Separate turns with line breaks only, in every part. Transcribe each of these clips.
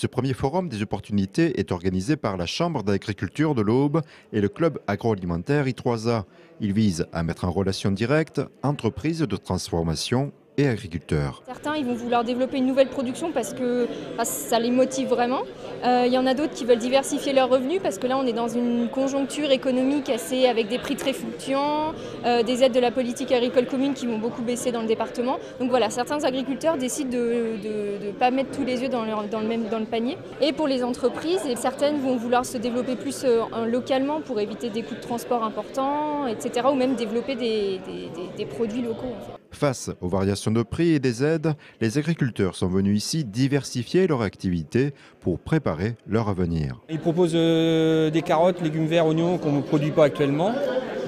Ce premier forum des opportunités est organisé par la Chambre d'agriculture de l'Aube et le club agroalimentaire I3A. Il vise à mettre en relation directe entreprises de transformation et agriculteurs.
Certains ils vont vouloir développer une nouvelle production parce que ça les motive vraiment. Il y en a d'autres qui veulent diversifier leurs revenus parce que là on est dans une conjoncture économique avec des prix très fluctuants, des aides de la politique agricole commune qui vont beaucoup baisser dans le département. Donc voilà, certains agriculteurs décident de ne pas mettre tous les œufs dans le panier. Et pour les entreprises, certaines vont vouloir se développer plus localement pour éviter des coûts de transport importants, etc. ou même développer des produits locaux. En fait.
Face aux variations de prix et des aides, les agriculteurs sont venus ici diversifier leur activité pour préparer leur avenir.
Ils proposent des carottes, légumes verts, oignons qu'on ne produit pas actuellement.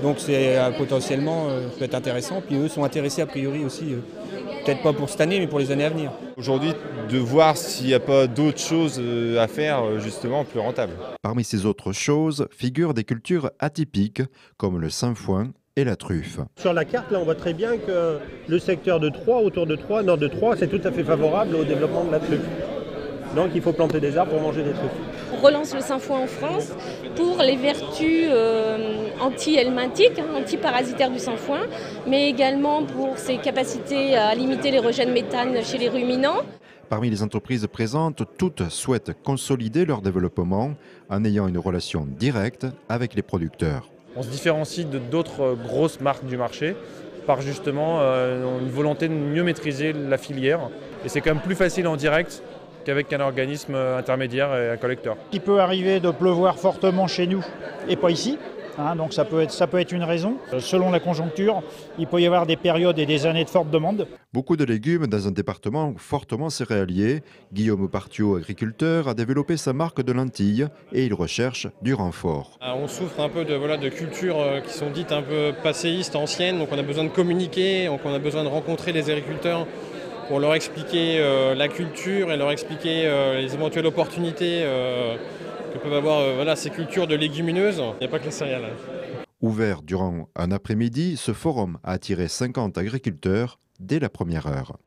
Donc c'est potentiellement peut être intéressant. Puis eux sont intéressés a priori aussi, peut-être pas pour cette année, mais pour les années à venir.
Aujourd'hui, de voir s'il n'y a pas d'autres choses à faire justement plus rentables.
Parmi ces autres choses figurent des cultures atypiques comme le sainfoin et la truffe.
Sur la carte, là, on voit très bien que le secteur de Troyes, autour de Troyes, nord de Troyes, c'est tout à fait favorable au développement de la truffe. Donc il faut planter des arbres pour manger des truffes.
On relance le sainfoin en France pour les vertus anti-helminthiques, anti-parasitaires du sainfoin, mais également pour ses capacités à limiter les rejets de méthane chez les ruminants.
Parmi les entreprises présentes, toutes souhaitent consolider leur développement en ayant une relation directe avec les producteurs.
On se différencie d'autres grosses marques du marché par justement une volonté de mieux maîtriser la filière. Et c'est quand même plus facile en direct qu'avec un organisme intermédiaire et un collecteur.
Il peut arriver de pleuvoir fortement chez nous et pas ici. Donc ça peut être une raison. Selon la conjoncture, il peut y avoir des périodes et des années de forte demande.
Beaucoup de légumes dans un département fortement céréalier. Guillaume Partiot, agriculteur, a développé sa marque de lentilles et il recherche du renfort.
On souffre un peu de cultures qui sont dites un peu passéistes, anciennes, donc on a besoin de communiquer, donc on a besoin de rencontrer les agriculteurs pour leur expliquer la culture et leur expliquer les éventuelles opportunités que peuvent avoir ces cultures de légumineuses. Il n'y a pas que les céréales.
Ouvert durant un après-midi, ce forum a attiré 50 agriculteurs dès la première heure.